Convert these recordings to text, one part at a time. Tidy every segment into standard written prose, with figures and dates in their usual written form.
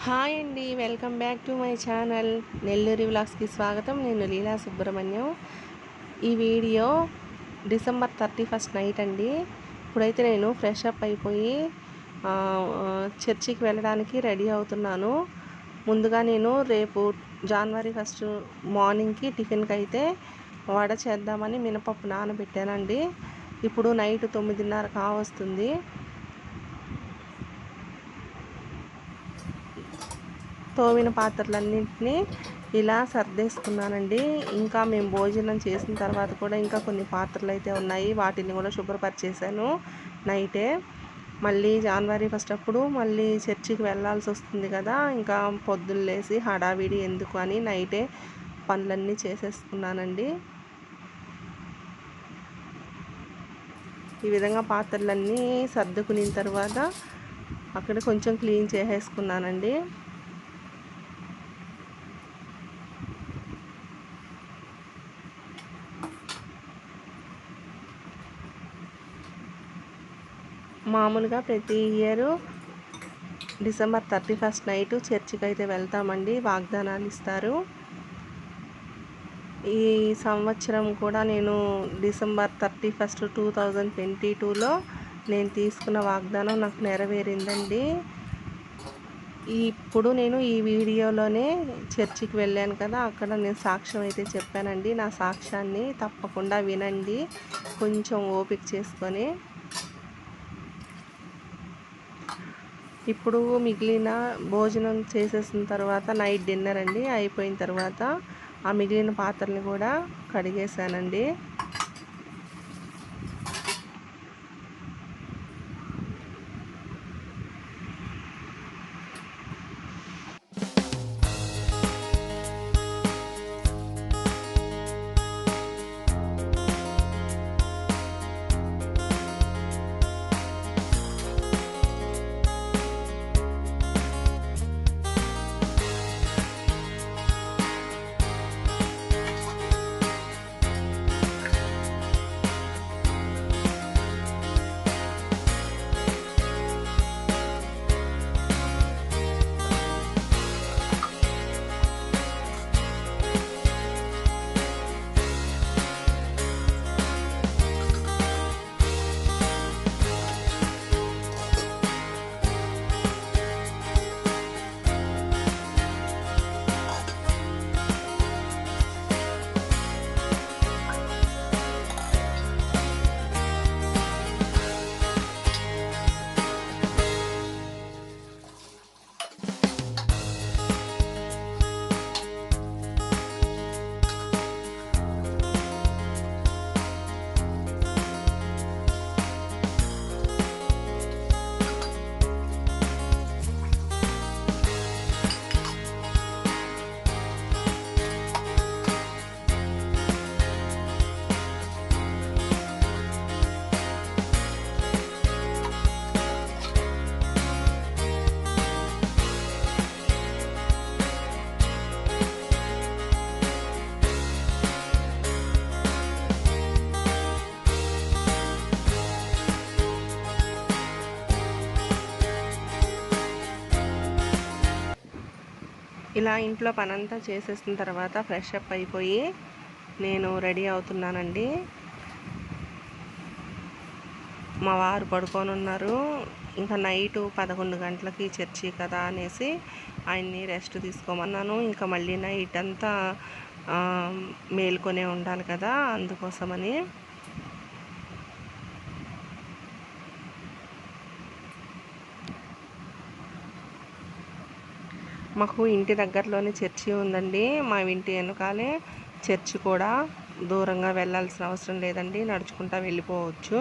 Hi అండి. Welcome back to my channel Nelluri వ్లాగ్స్కి స్వాగతం. నేను లీలా సుబ్రహ్మణ్యం. ఈ వీడియో డిసెంబర్ 31 నైట్ అండి. ఇప్పుడైతే నేను ఫ్రెష్ అప్ అయిపోయి చర్చికి వెళ్ళడానికి రెడీ అవుతున్నాను. ముందుగా నేను రేపు జనవరి 1 మార్నింగ్కి టిఫిన్కి అయితే వడ చేద్దామని మినపప్పు నానబెట్టానండి. ఇప్పుడు నైట్ 9:30 కావస్తుంది. తోమిన పాత్రలన్నింటినీ ఇలా సర్దేసుకున్నానండి. ఇంకా మేము భోజనం చేసిన తర్వాత కూడా ఇంకా కొన్ని పాత్రలు అయితే ఉన్నాయి. వాటిని కూడా శుభ్రపరిచేసాను నైటే. మళ్ళీ జనవరి 1 అప్పుడు మళ్ళీ చర్చికి వెళ్ళాల్సి వస్తుంది కదా, ఇంకా పొద్దున్న లేసి హడావిడి ఎందుకు అని నైటే పనులన్నీ చేసేసుకున్నానండి. ఈ విధంగా పాత్రలన్నీ సర్దుకున్న తర్వాత అక్కడ కొంచెం క్లీన్ చేసేసుకున్నానండి. మామూలుగా ప్రతి ఇయర్ డిసెంబర్ 31 నైట్ చర్చికి అయితే వెళ్తామండి. వాగ్దానాలు ఇస్తారు. ఈ సంవత్సరం కూడా నేను డిసెంబర్ 31, 2022లో నేను తీసుకున్న వాగ్దానం నాకు నెరవేరిందండి. ఇప్పుడు నేను ఈ వీడియోలోనే చర్చికి వెళ్ళాను కదా, అక్కడ నేను సాక్ష్యం అయితే చెప్పానండి. నా సాక్ష్యాన్ని తప్పకుండా వినండి, కొంచెం ఓపిక చేసుకొని. ఇప్పుడు మిగిలిన భోజనం చేసేసిన తర్వాత నైట్ డిన్నర్ అండి అయిపోయిన తర్వాత ఆ మిగిలిన పాత్రలు కూడా కడిగేసానండి. ఇలా ఇంట్లో పనంతా చేసేసిన తర్వాత ఫ్రెష్ అప్ అయిపోయి నేను రెడీ అవుతున్నానండి. మా వారు పడుకొని ఉన్నారు. ఇంకా నైటు 11 గంటలకి చర్చి కదా అనేసి ఆయన్ని రెస్ట్ తీసుకోమన్నాను. ఇంకా మళ్ళీ నైట్ అంతా మేల్కొనే ఉండాలి కదా, అందుకోసమని. మాకు ఇంటి దగ్గరలోనే చర్చి ఉందండి. మా ఇంటి వెనకాలే చర్చి కూడా, దూరంగా వెళ్ళాల్సిన అవసరం లేదండి, నడుచుకుంటూ వెళ్ళిపోవచ్చు.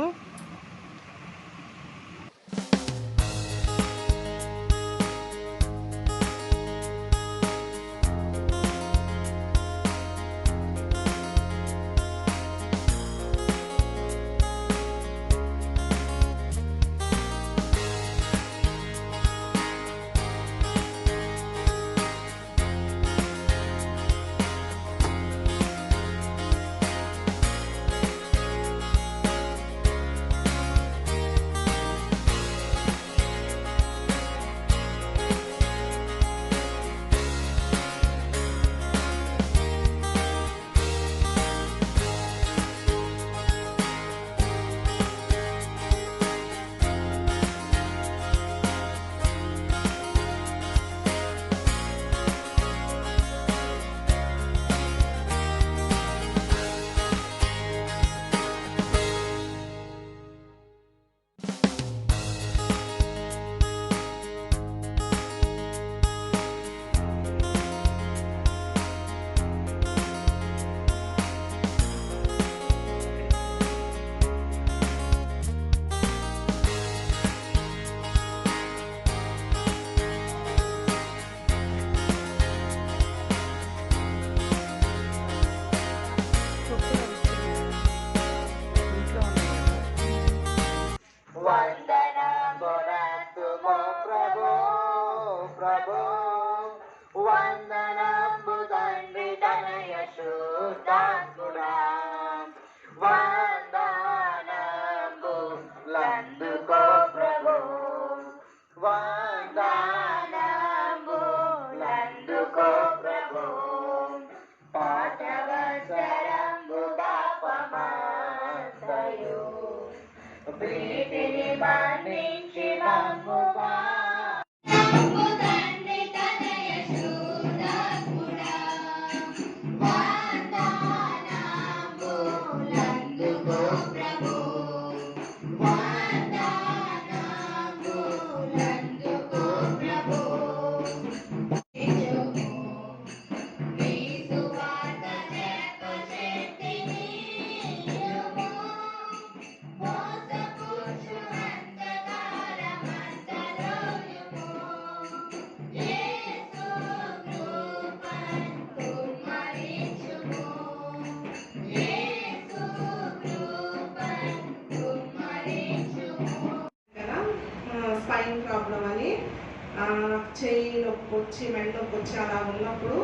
చెయ్యి నొప్పి వచ్చి మెడ నొప్పి వచ్చి అలా ఉన్నప్పుడు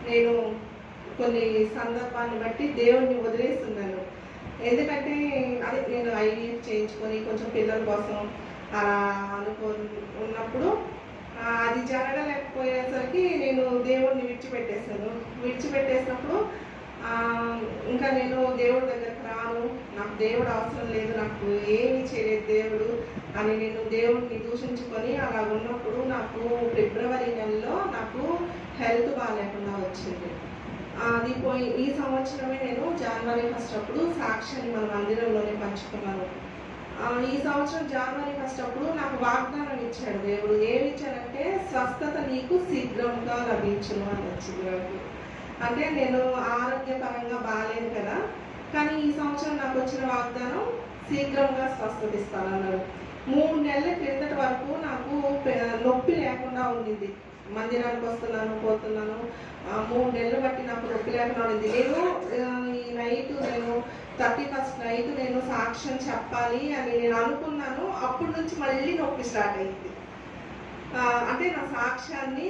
నేను కొన్ని సందర్భాన్ని బట్టి దేవుడిని వదిలేస్తున్నాను. ఎందుకంటే అదే నేను ఐవీఎఫ్ చేయించుకొని కొంచెం పిల్లల కోసం అలా ఉన్నప్పుడు అది జరగలేకపోయేసరికి నేను దేవుడిని విడిచిపెట్టేసినప్పుడు ఇంకా నేను దేవుడి దగ్గరికి రాను, నాకు దేవుడు అవసరం లేదు, నాకు ఏమి చేయలేదు దేవుడు అని నేను దేవుడిని దూషించుకొని అలా ఉన్నప్పుడు నాకు ఫిబ్రవరి నెలలో నాకు హెల్త్ బాగాలేకుండా వచ్చింది. అది పోయి ఈ సంవత్సరమే నేను జనవరి 1 అప్పుడు సాక్ష్యాన్ని మన మందిరంలోనే పంచుకున్నాను. ఈ సంవత్సరం జనవరి 1 అప్పుడు నాకు వాగ్దానం ఇచ్చాడు దేవుడు. ఏమి ఇచ్చాడంటే స్వస్థత నీకు శీఘ్రంగా లభించును అని వచ్చింది నాకు. అంటే నేను ఆరోగ్యపరంగా బాగాలేదు కదా, కానీ ఈ సంవత్సరం నాకు వచ్చిన వాగ్దానం శీఘ్రంగా స్వస్థత ఇస్తానన్నాడు. 3 నెలల క్రిందటి వరకు నాకు నొప్పి లేకుండా ఉండింది. మందిరానికి వస్తున్నాను పోతున్నాను, 3 నెలలు బట్టి నాకు నొప్పి లేకుండా ఉండింది. ఈ నైట్ నేను 31st నైట్ నేను సాక్ష్యం చెప్పాలి అని నేను అనుకున్నాను. అప్పటి నుంచి మళ్ళీ నొప్పి స్టార్ట్ అయ్యింది. అంటే నా సాక్ష్యాన్ని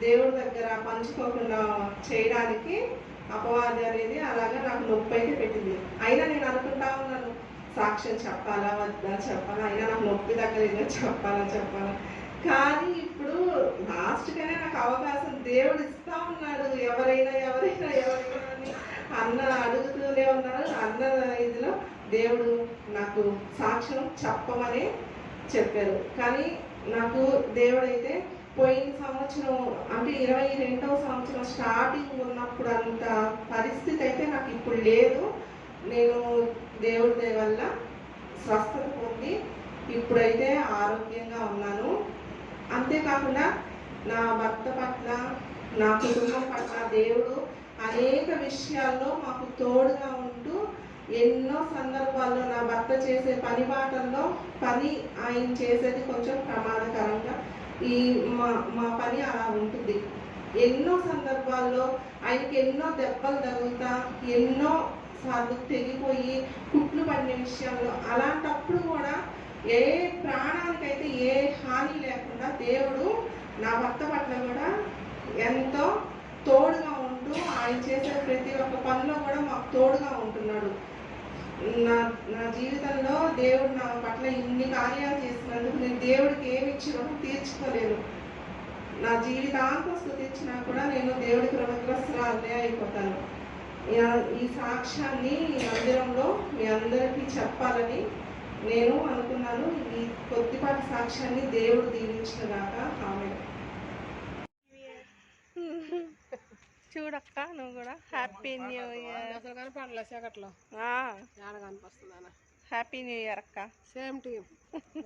దేవుడి దగ్గర పంచుకోకుండా చేయడానికి అపవాది అనేది అలాగా నాకు నొప్పి అయితే పెట్టింది. అయినా నేను అనుకుంటా ఉన్నాను సాక్ష్యం చెప్పాలా వద్దా చెప్పాలా, అయినా నాకు నొప్పి దగ్గర చెప్పాలా. కానీ ఇప్పుడు లాస్ట్గానే నాకు అవకాశం దేవుడు ఇస్తా ఉన్నాడు. ఎవరైనా అని అన్న అడుగుతూనే ఉన్నాడు. అన్న ఇదిలో దేవుడు నాకు సాక్ష్యం చెప్పమని చెప్పారు. కానీ నాకు దేవుడైతే పోయిన సంవత్సరం అంటే 22వ సంవత్సరం స్టార్టింగ్ ఉన్నప్పుడు అంత పరిస్థితి అయితే నాకు ఇప్పుడు లేదు. నేను దేవుడి దయ వల్ల స్వస్థత పొంది ఇప్పుడైతే ఆరోగ్యంగా ఉన్నాను. అంతేకాకుండా నా భర్త పట్ల నా కుటుంబం పట్ల దేవుడు అనేక విషయాల్లో మాకు తోడుగా ఉంటూ ఎన్నో సందర్భాల్లో నా భర్త చేసే పని బాటల్లో ఆయన చేసేది కొంచెం ప్రమాదకరంగా మా పని అలా ఉంటుంది. ఎన్నో సందర్భాల్లో ఆయనకి ఎన్నో దెబ్బలు తగులుతా ఎన్నో సార్లు తెగిపోయి కుట్లు పడిన విషయంలో అలాంటప్పుడు కూడా ఏ ప్రాణానికైతే ఏ హాని లేకుండా దేవుడు నా భర్త పట్ల కూడా ఎంతో తోడుగా ఉంటూ ఆయన చేసే ప్రతి ఒక్క పనిలో కూడా మాకు తోడుగా ఉంటున్నాడు. నా జీవితంలో దేవుడు నా పట్ల ఇన్ని కార్యాలు చేసినందుకు నేను దేవుడికి ఏమి ఇచ్చినా తీర్చుకోలేను. నా జీవితాంతం స్తుతించినా కూడా నేను దేవుడికి రుణగ్రస్తురాలే అయిపోతాను. ఈ సాక్ష్యాన్ని ఈ మందిరంలో మీ అందరికీ చెప్పాలని నేను అనుకున్నాను. ఈ కొద్దిపాటి సాక్ష్యాన్ని దేవుడు దీవించినగాక. ఆమేన్. చూడక్క నువ్వు కూడా హ్యాపీ న్యూ ఇయర్. అసలు కనపడలే చీకట్లో కనిపిస్తుందా. హ్యాపీ న్యూ ఇయర్ అక్క. Same to you.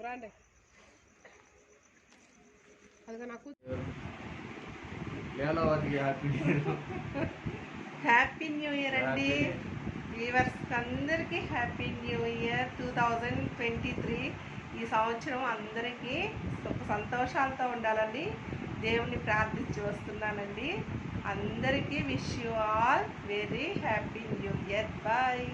రండి. అది నాకు హ్యాపీ న్యూ ఇయర్ అండి. వ్యూవర్స్ అందరికీ హ్యాపీ న్యూ ఇయర్ 2023. ఈ సంవత్సరం అందరికీ సంతోషాలతో ఉండాలని దేవుని ప్రార్థించి వస్తున్నానండి. అందరికీ wish you all very happy new year. Bye.